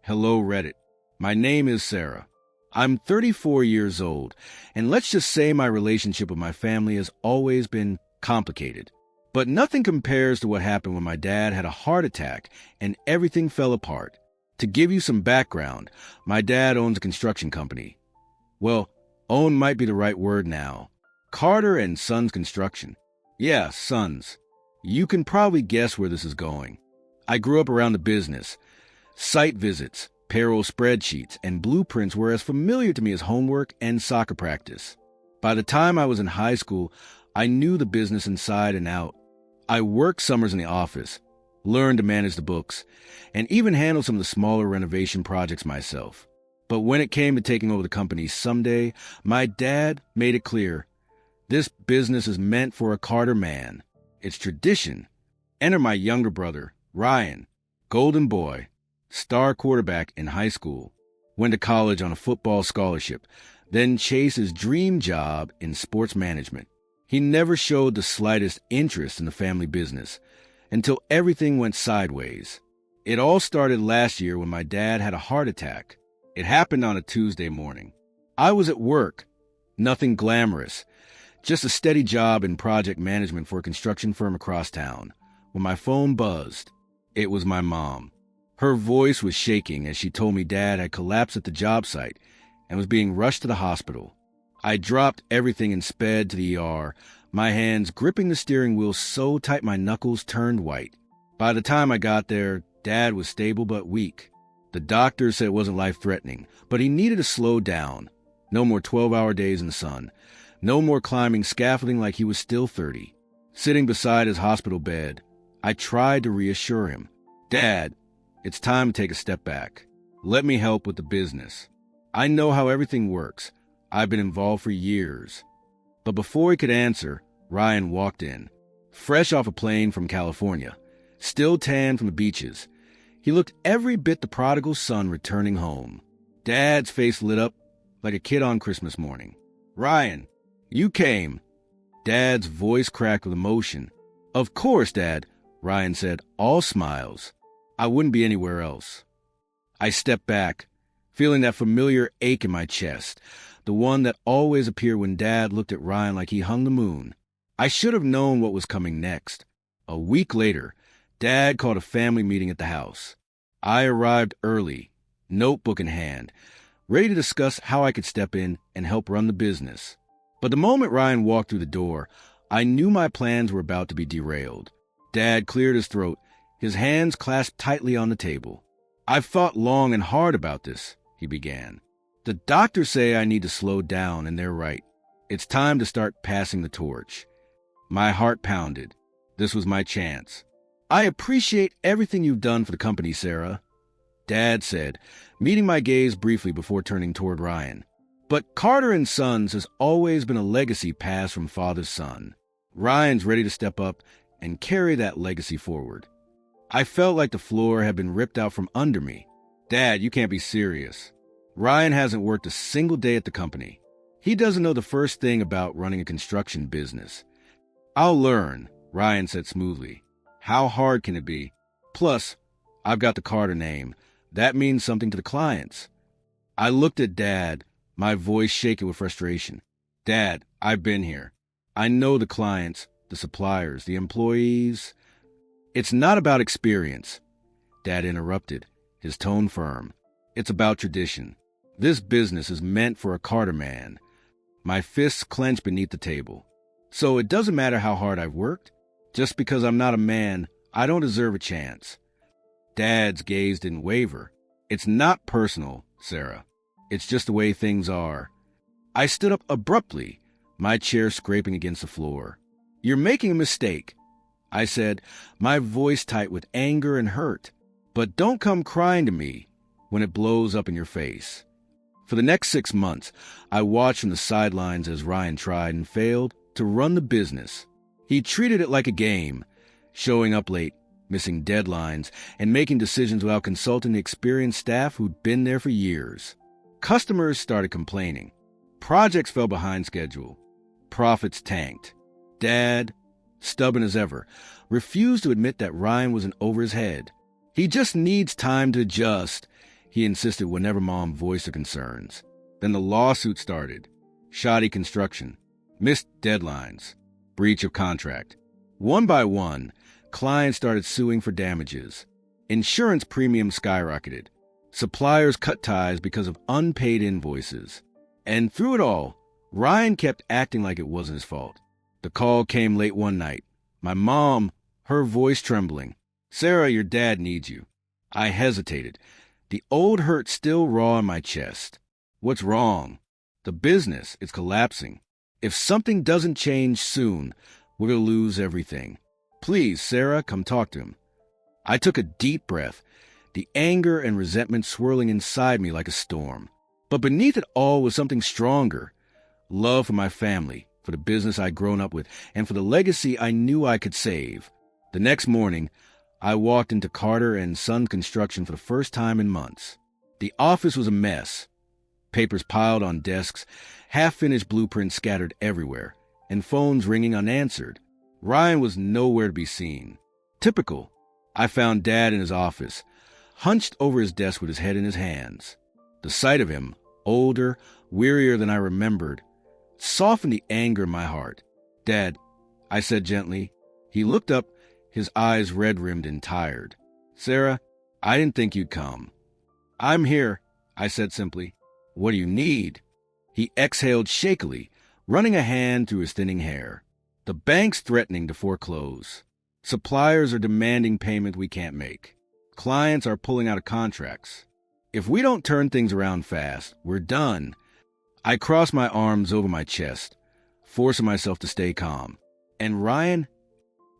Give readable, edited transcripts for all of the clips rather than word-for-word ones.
Hello, Reddit. My name is Sarah. I'm 34 years old, and let's just say my relationship with my family has always been complicated. But nothing compares to what happened when my dad had a heart attack and everything fell apart. To give you some background, my dad owns a construction company. Well, own might be the right word now. Carter and Sons Construction. Yeah, Sons. You can probably guess where this is going. I grew up around the business. Site visits, payroll spreadsheets, and blueprints were as familiar to me as homework and soccer practice. By the time I was in high school, I knew the business inside and out. I worked summers in the office, learned to manage the books, and even handle some of the smaller renovation projects myself. But when it came to taking over the company someday, my dad made it clear, this business is meant for a Carter man. It's tradition. Enter my younger brother, Ryan, golden boy, star quarterback in high school, went to college on a football scholarship, then chased his dream job in sports management. He never showed the slightest interest in the family business until everything went sideways. It all started last year when my dad had a heart attack. It happened on a Tuesday morning. I was at work. Nothing glamorous. Just a steady job in project management for a construction firm across town. When my phone buzzed, it was my mom. Her voice was shaking as she told me Dad had collapsed at the job site and was being rushed to the hospital. I dropped everything and sped to the ER, my hands gripping the steering wheel so tight my knuckles turned white. By the time I got there, Dad was stable but weak. The doctor said it wasn't life-threatening, but he needed to slow down. No more 12-hour days in the sun. No more climbing scaffolding like he was still 30. Sitting beside his hospital bed, I tried to reassure him. Dad, it's time to take a step back. Let me help with the business. I know how everything works. I've been involved for years. But before he could answer, Ryan walked in, fresh off a plane from California, still tan from the beaches. He looked every bit the prodigal son returning home. Dad's face lit up like a kid on Christmas morning. Ryan, you came. Dad's voice cracked with emotion. Of course, Dad, Ryan said, all smiles. I wouldn't be anywhere else. I stepped back, feeling that familiar ache in my chest, the one that always appeared when Dad looked at Ryan like he hung the moon. I should have known what was coming next. A week later, Dad called a family meeting at the house. I arrived early, notebook in hand, ready to discuss how I could step in and help run the business. But the moment Ryan walked through the door, I knew my plans were about to be derailed. Dad cleared his throat, his hands clasped tightly on the table. I've thought long and hard about this, he began. The doctors say I need to slow down, and they're right. It's time to start passing the torch. My heart pounded. This was my chance. I appreciate everything you've done for the company, Sarah, Dad said, meeting my gaze briefly before turning toward Ryan. But Carter and Sons has always been a legacy passed from father to son. Ryan's ready to step up and carry that legacy forward. I felt like the floor had been ripped out from under me. Dad, you can't be serious. Ryan hasn't worked a single day at the company. He doesn't know the first thing about running a construction business. I'll learn, Ryan said smoothly. How hard can it be? Plus, I've got the Carter name. That means something to the clients. I looked at Dad, my voice shaking with frustration. Dad, I've been here. I know the clients, the suppliers, the employees. It's not about experience, Dad interrupted, his tone firm. It's about tradition. This business is meant for a Carter man. My fists clenched beneath the table. So it doesn't matter how hard I've worked. Just because I'm not a man, I don't deserve a chance. Dad's gaze didn't waver. It's not personal, Sarah. It's just the way things are. I stood up abruptly, my chair scraping against the floor. You're making a mistake, I said, my voice tight with anger and hurt. But don't come crying to me when it blows up in your face. For the next 6 months, I watched from the sidelines as Ryan tried and failed to run the business. He treated it like a game, showing up late, missing deadlines, and making decisions without consulting the experienced staff who'd been there for years. Customers started complaining. Projects fell behind schedule. Profits tanked. Dad, stubborn as ever, refused to admit that Ryan wasn't over his head. He just needs time to adjust, he insisted whenever Mom voiced her concerns. Then the lawsuit started. Shoddy construction, missed deadlines, breach of contract. One by one, clients started suing for damages. Insurance premiums skyrocketed. Suppliers cut ties because of unpaid invoices. And through it all, Ryan kept acting like it wasn't his fault. The call came late one night. My mom, her voice trembling. "Sarah, your dad needs you." I hesitated. The old hurt still raw in my chest. "What's wrong?" "The business, it's collapsing. If something doesn't change soon, we're going to lose everything. Please, Sarah, come talk to him." I took a deep breath, the anger and resentment swirling inside me like a storm. But beneath it all was something stronger. Love for my family, for the business I'd grown up with, and for the legacy I knew I could save. The next morning, I walked into Carter & Son Construction for the first time in months. The office was a mess. Papers piled on desks, half-finished blueprints scattered everywhere, and phones ringing unanswered. Ryan was nowhere to be seen. Typical. I found Dad in his office, hunched over his desk with his head in his hands. The sight of him, older, wearier than I remembered, softened the anger in my heart. "Dad," I said gently. He looked up, his eyes red-rimmed and tired. "Sarah, I didn't think you'd come." "I'm here," I said simply. "What do you need?" He exhaled shakily, running a hand through his thinning hair. "The bank's threatening to foreclose. Suppliers are demanding payment we can't make. Clients are pulling out of contracts. If we don't turn things around fast, we're done." I crossed my arms over my chest, forcing myself to stay calm. "And Ryan?"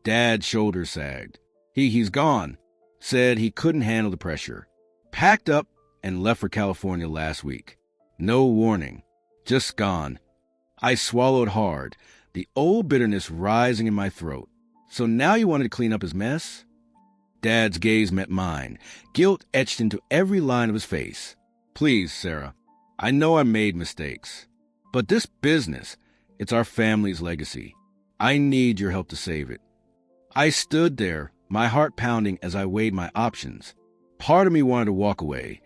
Dad's shoulders sagged. He's gone. Said he couldn't handle the pressure. Packed up and left for California last week. No warning. Just gone. I swallowed hard, the old bitterness rising in my throat. "So now you wanted to clean up his mess?" Dad's gaze met mine, guilt etched into every line of his face. "Please, Sarah, I know I made mistakes. But this business, it's our family's legacy. I need your help to save it." I stood there, my heart pounding as I weighed my options. Part of me wanted to walk away,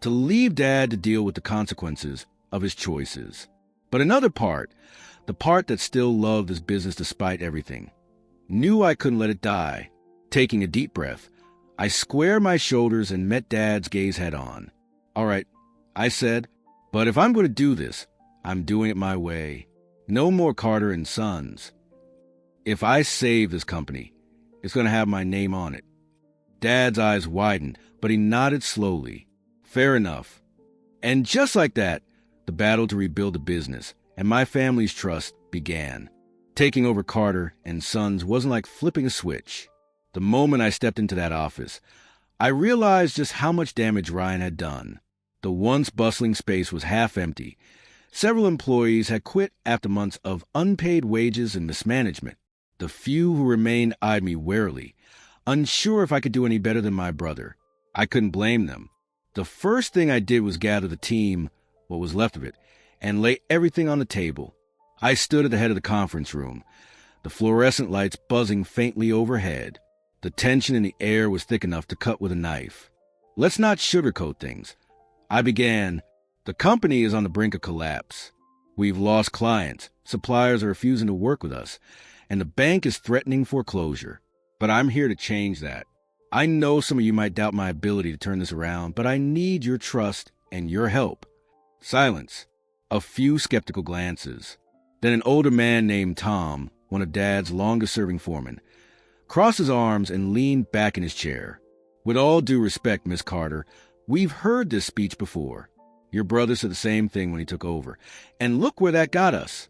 to leave Dad to deal with the consequences of his choices. But another part, the part that still loved this business despite everything, knew I couldn't let it die. Taking a deep breath, I squared my shoulders and met Dad's gaze head on. "All right," I said, "but if I'm going to do this, I'm doing it my way. No more Carter & Sons. If I save this company, it's going to have my name on it." Dad's eyes widened, but he nodded slowly. "Fair enough." And just like that, the battle to rebuild the business and my family's trust began. Taking over Carter & Sons wasn't like flipping a switch. The moment I stepped into that office, I realized just how much damage Ryan had done. The once bustling space was half empty. Several employees had quit after months of unpaid wages and mismanagement. The few who remained eyed me warily, unsure if I could do any better than my brother. I couldn't blame them. The first thing I did was gather the team, what was left of it, and lay everything on the table. I stood at the head of the conference room, the fluorescent lights buzzing faintly overhead. The tension in the air was thick enough to cut with a knife. "Let's not sugarcoat things," I began. "The company is on the brink of collapse. We've lost clients, suppliers are refusing to work with us, and the bank is threatening foreclosure. But I'm here to change that. I know some of you might doubt my ability to turn this around, but I need your trust and your help." Silence. A few skeptical glances. Then an older man named Tom, one of Dad's longest-serving foremen, crossed his arms and leaned back in his chair. "With all due respect, Miss Carter, we've heard this speech before. Your brother said the same thing when he took over, and look where that got us."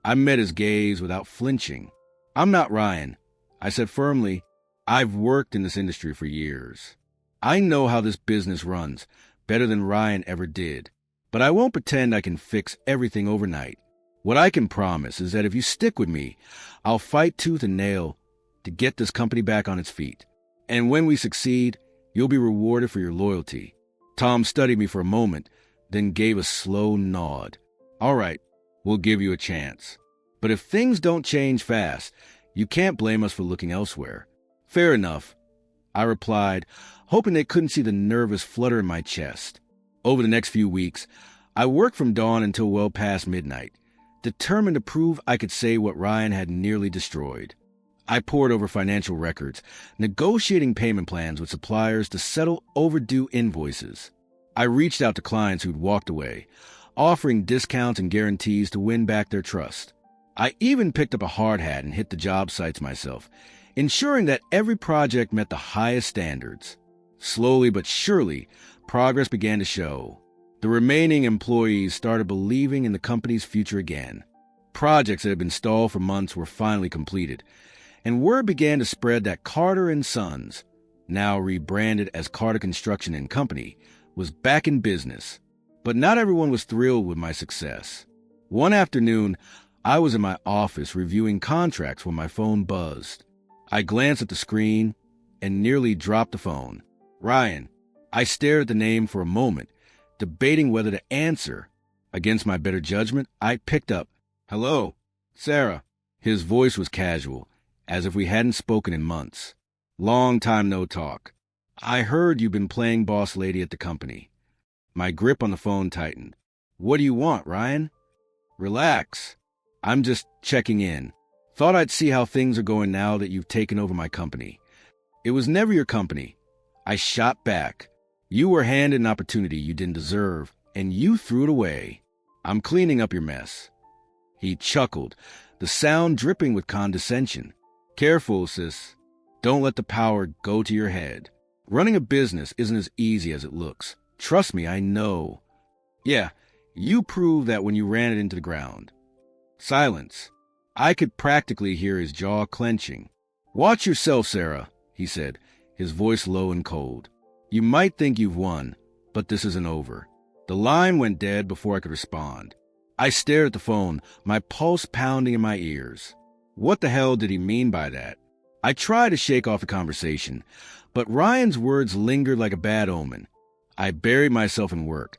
I met his gaze without flinching. "I'm not Ryan," I said firmly. "I've worked in this industry for years. I know how this business runs, better than Ryan ever did. But I won't pretend I can fix everything overnight. What I can promise is that if you stick with me, I'll fight tooth and nail to get this company back on its feet. And when we succeed, you'll be rewarded for your loyalty." Tom studied me for a moment, then gave a slow nod. "All right, we'll give you a chance. But if things don't change fast, you can't blame us for looking elsewhere." "Fair enough." I replied, hoping they couldn't see the nervous flutter in my chest. Over the next few weeks, I worked from dawn until well past midnight, determined to prove I could say what Ryan had nearly destroyed. I pored over financial records, negotiating payment plans with suppliers to settle overdue invoices. I reached out to clients who'd walked away, offering discounts and guarantees to win back their trust. I even picked up a hard hat and hit the job sites myself, ensuring that every project met the highest standards. Slowly but surely, progress began to show. The remaining employees started believing in the company's future again. Projects that had been stalled for months were finally completed, and word began to spread that Carter & Sons, now rebranded as Carter Construction & Company, was back in business. But not everyone was thrilled with my success. One afternoon, I was in my office reviewing contracts when my phone buzzed. I glanced at the screen and nearly dropped the phone. Ryan. I stared at the name for a moment, debating whether to answer. Against my better judgment, I picked up. Hello, Sarah. His voice was casual, as if we hadn't spoken in months. Long time no talk. I heard you've been playing boss lady at the company. My grip on the phone tightened. What do you want, Ryan? Relax. I'm just checking in. Thought I'd see how things are going now that you've taken over my company. It was never your company. I shot back. You were handed an opportunity you didn't deserve, and you threw it away. I'm cleaning up your mess. He chuckled, the sound dripping with condescension. Careful, sis. Don't let the power go to your head. Running a business isn't as easy as it looks. Trust me, I know. Yeah, you proved that when you ran it into the ground. Silence. I could practically hear his jaw clenching. Watch yourself, Sarah, he said, his voice low and cold. You might think you've won, but this isn't over. The line went dead before I could respond. I stared at the phone, my pulse pounding in my ears. What the hell did he mean by that? I tried to shake off the conversation, but Ryan's words lingered like a bad omen. I buried myself in work,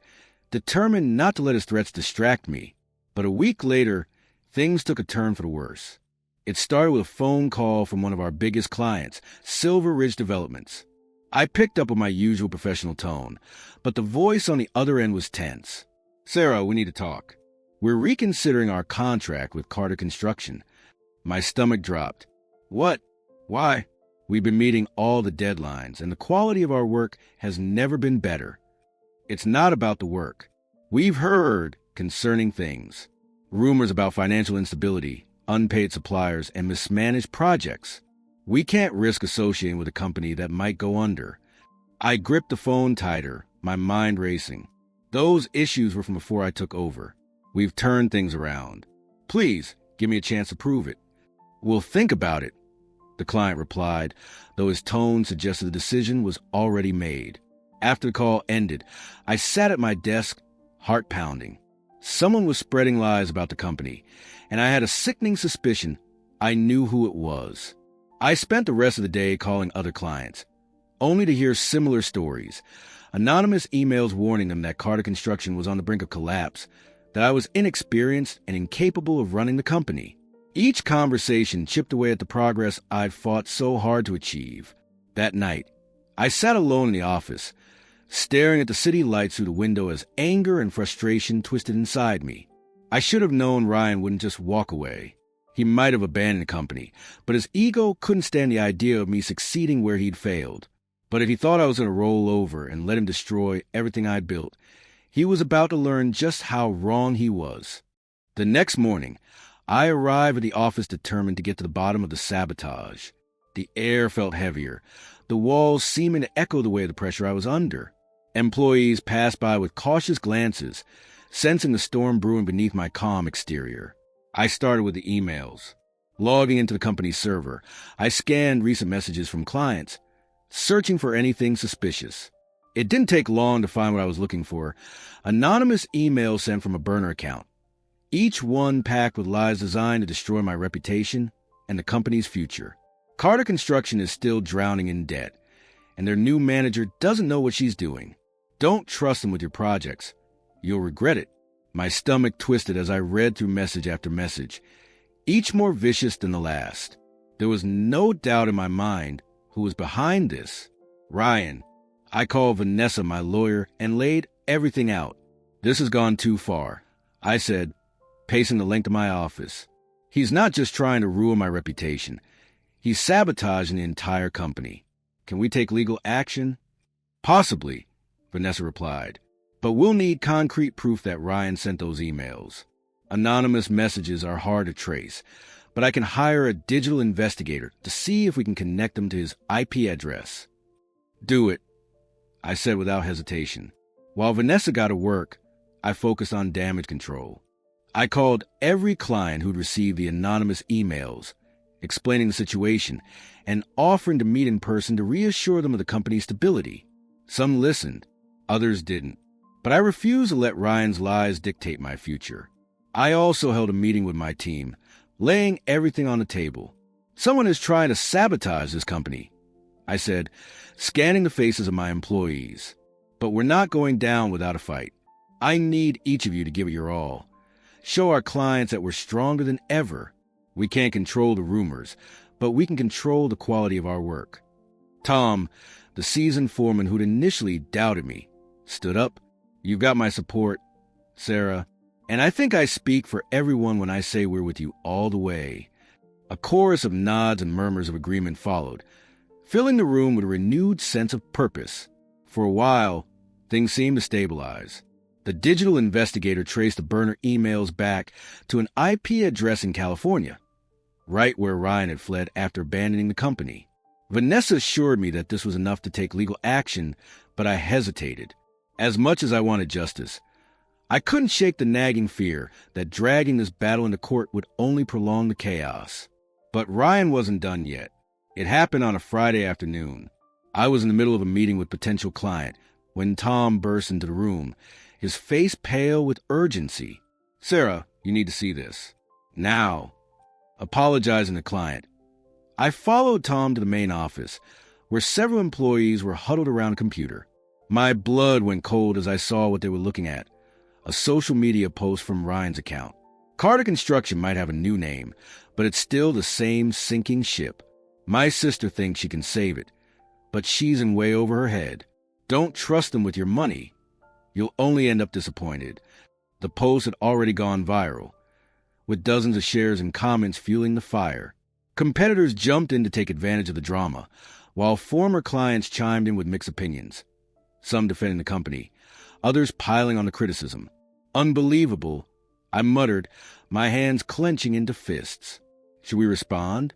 determined not to let his threats distract me. But a week later, things took a turn for the worse. It started with a phone call from one of our biggest clients, Silver Ridge Developments. I picked up with my usual professional tone, but the voice on the other end was tense. Sarah, we need to talk. We're reconsidering our contract with Carter Construction. My stomach dropped. What? Why? We've been meeting all the deadlines, and the quality of our work has never been better. It's not about the work. We've heard concerning things. Rumors about financial instability, unpaid suppliers, and mismanaged projects. We can't risk associating with a company that might go under. I gripped the phone tighter, my mind racing. Those issues were from before I took over. We've turned things around. Please, give me a chance to prove it. We'll think about it, the client replied, though his tone suggested the decision was already made. After the call ended, I sat at my desk, heart pounding. Someone was spreading lies about the company, and I had a sickening suspicion I knew who it was. I spent the rest of the day calling other clients, only to hear similar stories. Anonymous emails warning them that Carter Construction was on the brink of collapse, that I was inexperienced and incapable of running the company. Each conversation chipped away at the progress I'd fought so hard to achieve. That night, I sat alone in the office, staring at the city lights through the window as anger and frustration twisted inside me. I should have known Ryan wouldn't just walk away. He might have abandoned the company, but his ego couldn't stand the idea of me succeeding where he'd failed. But if he thought I was going to roll over and let him destroy everything I'd built, he was about to learn just how wrong he was. The next morning, I arrived at the office determined to get to the bottom of the sabotage. The air felt heavier, the walls seeming to echo the weight of the pressure I was under. Employees passed by with cautious glances, sensing the storm brewing beneath my calm exterior. I started with the emails. Logging into the company's server, I scanned recent messages from clients, searching for anything suspicious. It didn't take long to find what I was looking for. Anonymous emails sent from a burner account, each one packed with lies designed to destroy my reputation and the company's future. Carter Construction is still drowning in debt, and their new manager doesn't know what she's doing. Don't trust them with your projects. You'll regret it. My stomach twisted as I read through message after message, each more vicious than the last. There was no doubt in my mind who was behind this. Ryan. I called Vanessa, my lawyer, and laid everything out. This has gone too far, I said, pacing the length of my office. He's not just trying to ruin my reputation. He's sabotaging the entire company. Can we take legal action? Possibly, Vanessa replied. But we'll need concrete proof that Ryan sent those emails. Anonymous messages are hard to trace, but I can hire a digital investigator to see if we can connect them to his IP address. Do it, I said without hesitation. While Vanessa got to work, I focused on damage control. I called every client who'd received the anonymous emails, explaining the situation and offering to meet in person to reassure them of the company's stability. Some listened, others didn't. But I refused to let Ryan's lies dictate my future. I also held a meeting with my team, laying everything on the table. Someone is trying to sabotage this company, I said, scanning the faces of my employees. But we're not going down without a fight. I need each of you to give it your all. Show our clients that we're stronger than ever. We can't control the rumors, but we can control the quality of our work. Tom, the seasoned foreman who'd initially doubted me, stood up. You've got my support, Sarah, and I think I speak for everyone when I say we're with you all the way. A chorus of nods and murmurs of agreement followed, filling the room with a renewed sense of purpose. For a while, things seemed to stabilize. The digital investigator traced the burner emails back to an IP address in California, right where Ryan had fled after abandoning the company. Vanessa assured me that this was enough to take legal action, but I hesitated. As much as I wanted justice, I couldn't shake the nagging fear that dragging this battle into court would only prolong the chaos. But Ryan wasn't done yet. It happened on a Friday afternoon. I was in the middle of a meeting with a potential client when Tom burst into the room, his face pale with urgency. Sarah, you need to see this. Now. Apologizing to the client. I followed Tom to the main office, where several employees were huddled around a computer. My blood went cold as I saw what they were looking at. A social media post from Ryan's account. Carter Construction might have a new name, but it's still the same sinking ship. My sister thinks she can save it, but she's in way over her head. Don't trust them with your money. You'll only end up disappointed. The post had already gone viral, with dozens of shares and comments fueling the fire. Competitors jumped in to take advantage of the drama, while former clients chimed in with mixed opinions. Some defending the company, others piling on the criticism. Unbelievable, I muttered, my hands clenching into fists. Should we respond?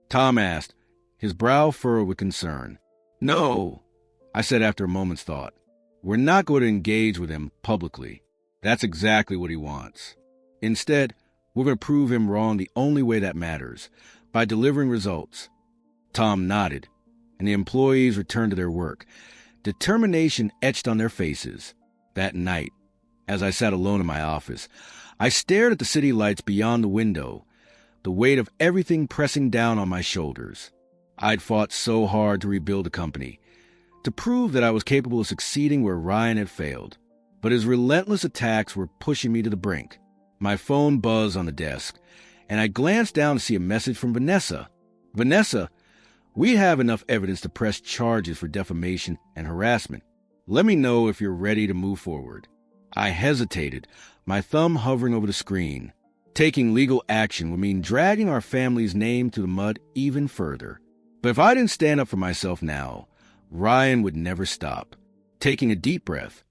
Tom asked, his brow furrowed with concern. No, I said after a moment's thought. We're not going to engage with him publicly. That's exactly what he wants. Instead, we're going to prove him wrong the only way that matters, by delivering results. Tom nodded, and the employees returned to their work, determination etched on their faces. That night, as I sat alone in my office, I stared at the city lights beyond the window, the weight of everything pressing down on my shoulders. I'd fought so hard to rebuild the company, to prove that I was capable of succeeding where Ryan had failed. But his relentless attacks were pushing me to the brink. My phone buzzed on the desk, and I glanced down to see a message from Vanessa. Vanessa, we have enough evidence to press charges for defamation and harassment. Let me know if you're ready to move forward. I hesitated, my thumb hovering over the screen. Taking legal action would mean dragging our family's name through the mud even further. But if I didn't stand up for myself now, Ryan would never stop. Taking a deep breath,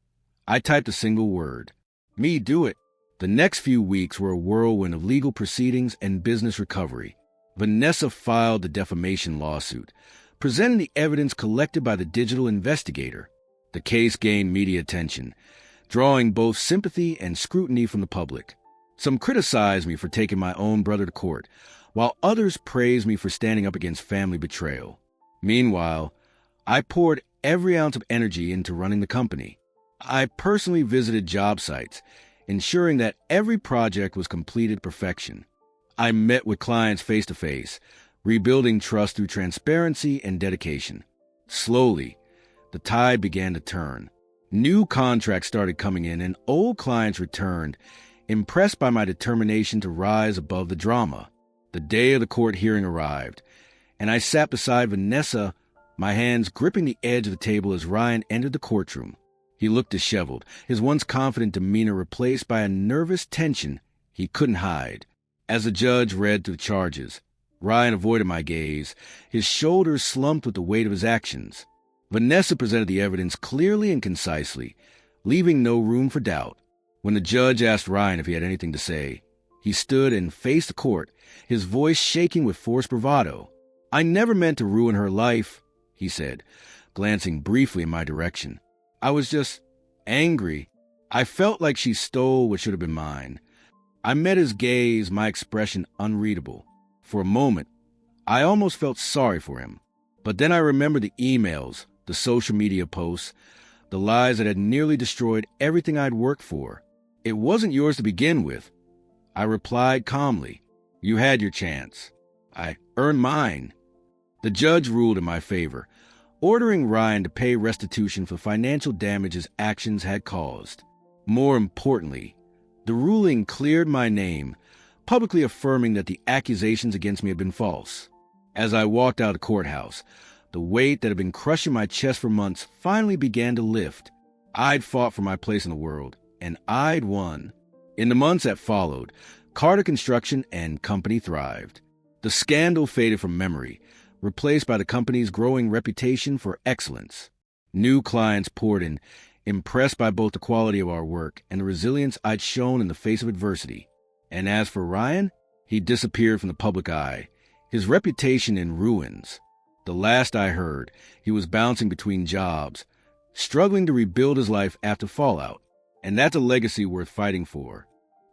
I typed a single word. Me do it. The next few weeks were a whirlwind of legal proceedings and business recovery. Vanessa filed the defamation lawsuit, presenting the evidence collected by the digital investigator. The case gained media attention, drawing both sympathy and scrutiny from the public. Some criticized me for taking my own brother to court, while others praised me for standing up against family betrayal. Meanwhile, I poured every ounce of energy into running the company. I personally visited job sites, ensuring that every project was completed to perfection. I met with clients face-to-face, rebuilding trust through transparency and dedication. Slowly, the tide began to turn. New contracts started coming in, and old clients returned, impressed by my determination to rise above the drama. The day of the court hearing arrived, and I sat beside Vanessa, my hands gripping the edge of the table as Ryan entered the courtroom. He looked disheveled, his once confident demeanor replaced by a nervous tension he couldn't hide. As the judge read through the charges, Ryan avoided my gaze, his shoulders slumped with the weight of his actions. Vanessa presented the evidence clearly and concisely, leaving no room for doubt. When the judge asked Ryan if he had anything to say, he stood and faced the court, his voice shaking with forced bravado. "I never meant to ruin her life," he said, glancing briefly in my direction. "I was just angry. I felt like she stole what should have been mine." I met his gaze, my expression unreadable. For a moment, I almost felt sorry for him. But then I remembered the emails, the social media posts, the lies that had nearly destroyed everything I'd worked for. "It wasn't yours to begin with," I replied calmly. "You had your chance. I earned mine." The judge ruled in my favor, ordering Ryan to pay restitution for financial damage his actions had caused. More importantly, the ruling cleared my name, publicly affirming that the accusations against me had been false. As I walked out of the courthouse, the weight that had been crushing my chest for months finally began to lift. I'd fought for my place in the world, and I'd won. In the months that followed, Carter Construction and Company thrived. The scandal faded from memory, replaced by the company's growing reputation for excellence. New clients poured in, impressed by both the quality of our work and the resilience I'd shown in the face of adversity. And as for Ryan, he disappeared from the public eye, his reputation in ruins. The last I heard, he was bouncing between jobs, struggling to rebuild his life after fallout. And that's a legacy worth fighting for.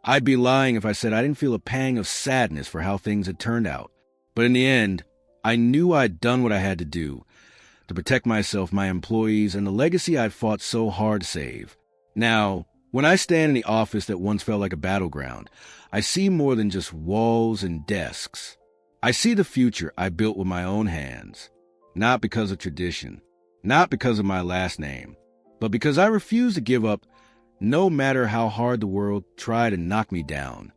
I'd be lying if I said I didn't feel a pang of sadness for how things had turned out. But in the end, I knew I'd done what I had to do to protect myself, my employees, and the legacy I'd fought so hard to save. Now, when I stand in the office that once felt like a battleground, I see more than just walls and desks. I see the future I built with my own hands, not because of tradition, not because of my last name, but because I refuse to give up no matter how hard the world tried to knock me down.